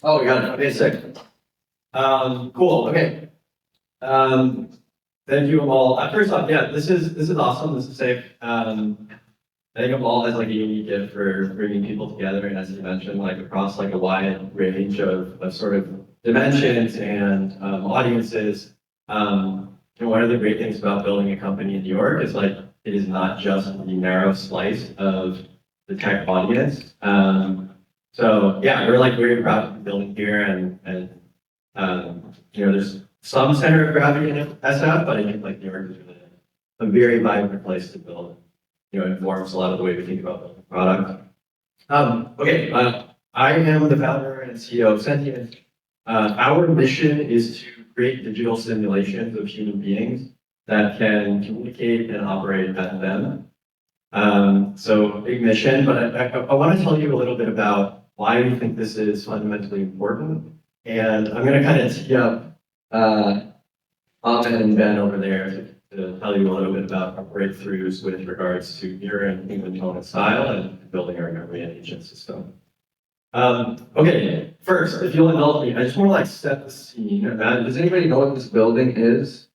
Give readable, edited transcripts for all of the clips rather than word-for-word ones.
Oh, we got it. Okay, sick. Cool. Okay. Thank you all. First off, yeah, this is awesome. This is safe. I think Amal has like a unique gift for bringing people together, and as you mentioned, like across like a wide range of sort of dimensions and audiences. One of the great things about building a company in New York is like it is not just the narrow slice of the tech audience. So yeah, we're like very proud to be building here, and there's some center of gravity in SF, but I think like New York is really a very vibrant place to build. Informs a lot of the way we think about building product. Okay, I am the founder and CEO of Sentience. Our mission is to create digital simulations of human beings that can communicate and operate as them. So big mission, but I want to tell you a little bit about why we think this is fundamentally important. And I'm going to kind of tee up Ahmed and Ben over there to tell you a little bit about our breakthroughs with regards to mirroring human tone and style and building our memory and agent system. Okay, first, if you'll indulge me, I just want to like set the scene. Does anybody know what this building is?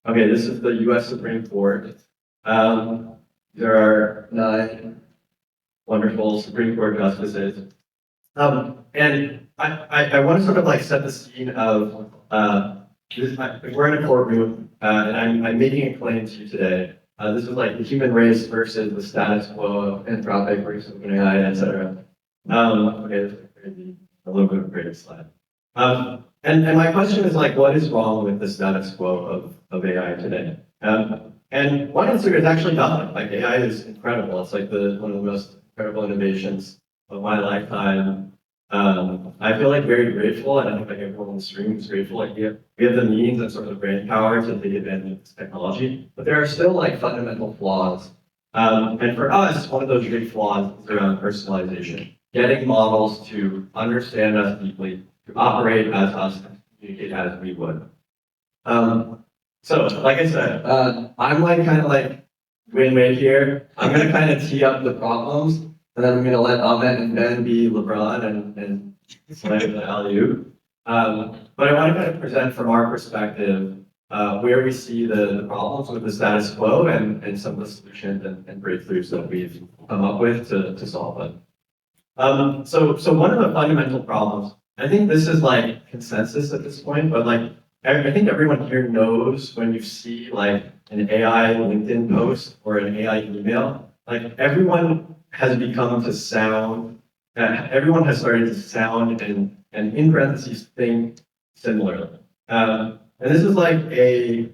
Okay, this is the U.S. Supreme Court. There are 9 wonderful Supreme Court justices. And I want to sort of like set the scene of we're in a courtroom, and I'm making a claim to you today. This is like the human race versus the status quo of Anthropic versus OpenAI, et cetera. Okay, this is crazy. A little bit of a crazy slide. And my question is like, what is wrong with the status quo of AI today? And one answer is actually nothing. Like AI is incredible. It's like one of the most incredible innovations of my lifetime. I feel like very grateful, and I think like everyone in the stream is grateful. Like we have the means and sort of brain power to take advantage of this technology, but there are still like fundamental flaws. And for us, one of those big flaws is around personalization. Getting models to understand us deeply, to operate as us, and communicate as we would. So, like I said, I'm like kind of like win-win here. I'm gonna kind of tee up the problems, and then I'm gonna let Ahmed and Ben be LeBron and slam the alley-oop. But I want to kind of present from our perspective where we see the problems with the status quo and some of the solutions and breakthroughs that we've come up with to solve them. So one of the fundamental problems, I think this is like consensus at this point, but like I think everyone here knows when you see like an AI LinkedIn post or an AI email, like everyone has become to sound, everyone has started to sound and in parentheses think similarly. And this is like a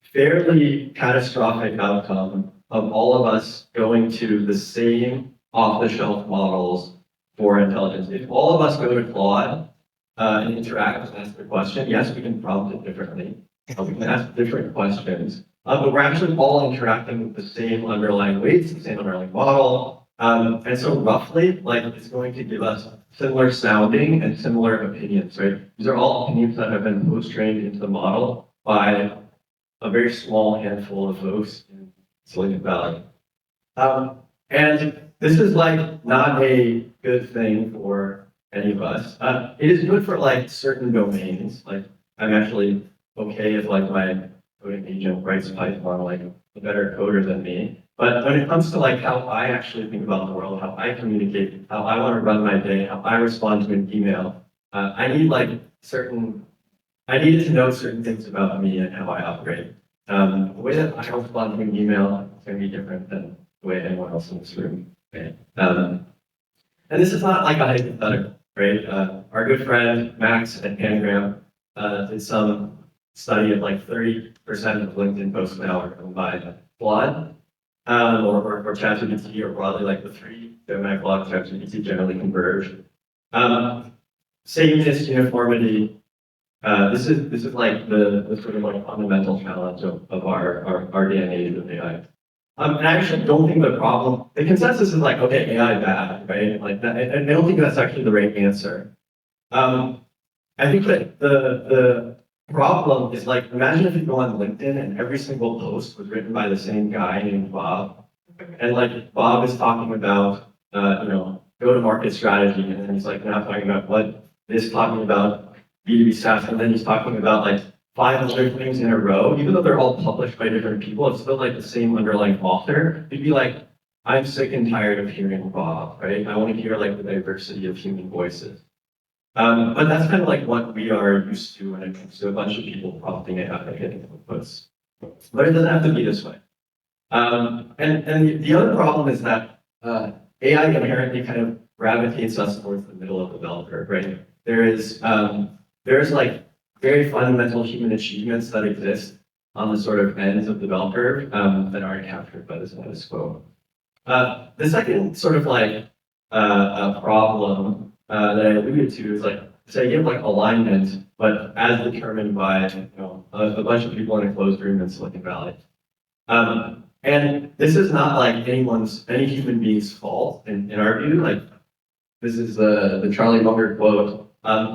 fairly catastrophic outcome of all of us going to the same off-the-shelf models for intelligence. If all of us go to Claude and interact and ask the question, yes, we can prompt it differently. We can ask different questions, but we're actually all interacting with the same underlying weights, the same underlying model. And so roughly, like it's going to give us similar sounding and similar opinions, right? These are all opinions that have been post-trained into the model by a very small handful of folks in Silicon Valley. And this is like not a good thing for any of us. It is good for like certain domains. Like I'm actually okay if like my coding agent writes Python like a better coder than me. But when it comes to like how I actually think about the world, how I communicate, how I want to run my day, how I respond to an email, I need to know certain things about me and how I operate. The way that I respond to an email is going to be different than the way anyone else in this room. Okay. And this is not like a hypothetical, right? Our good friend Max at Anagram did some study of like 30% of LinkedIn posts now are done by Claude or ChatGPT, or broadly like the 3 Gemini, Claude, ChatGPT generally converge. Sameness, uniformity. This is like the sort of like fundamental challenge of our day and age with AI. And I actually don't think the consensus is like, okay, AI bad, right? Like that, I don't think that's actually the right answer. I think that the problem is like, imagine if you go on LinkedIn and every single post was written by the same guy named Bob. And like Bob is talking about, go-to-market strategy, and then he's like now talking about what is talking about B2B SaaS, and then he's talking about like 5 other things in a row, even though they're all published by different people, it's still like the same underlying author. You'd be like, I'm sick and tired of hearing Bob, right? I want to hear like the diversity of human voices. But that's kind of like what we are used to when it comes to a bunch of people prompting it out and getting inputs. But it doesn't have to be this way. And the other problem is that AI inherently kind of gravitates us towards the middle of the bell curve, right? There's like very fundamental human achievements that exist on the sort of ends of the bell curve that aren't captured by the status quo. The second sort of like problem that I alluded to is like, say you have like alignment, but as determined by a bunch of people in a closed room in Silicon Valley. And this is not like any human being's fault in our view. Like this is the Charlie Munger quote.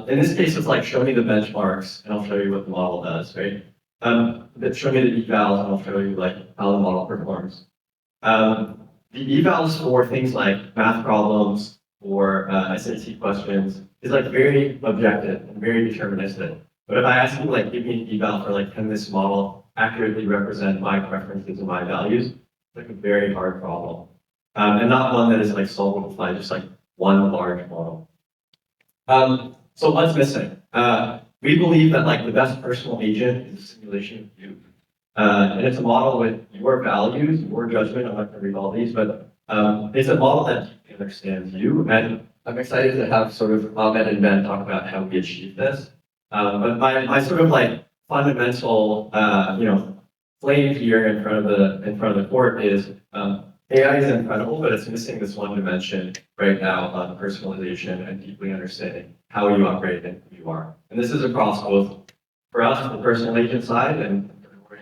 In this case, it's like show me the benchmarks and I'll show you what the model does, right? Show me the evals and I'll show you like how the model performs. The evals for things like math problems or SAT questions is like very objective and very deterministic. But if I ask you like give me an eval for like can this model accurately represent my preferences and my values, it's like a very hard problem. And not one that is like solvable by just like one large model. So what's missing? We believe that like the best personal agent is a simulation of you. And it's a model with your values, your judgment. I'm not going to read all these, but it's a model that understands you. And I'm excited to have sort of Ahmed and Ben talk about how we achieve this. But my sort of like fundamental, flame here in front of the court is AI is incredible, but it's missing this one dimension right now on personalization and deeply understanding how you operate and who you are. And this is across both, for us, the personal agent side and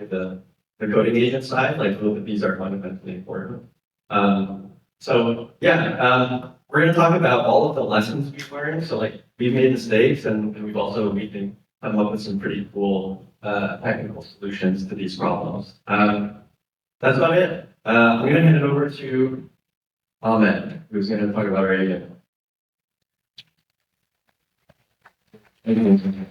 the coding agent side. Like both of these are fundamentally important. We're going to talk about all of the lessons we've learned. So like we've made mistakes and we've also, we think, come up with some pretty cool technical solutions to these problems. That's about it. I'm going to hand it over to Ahmed, who's going to talk about radio. Thank you.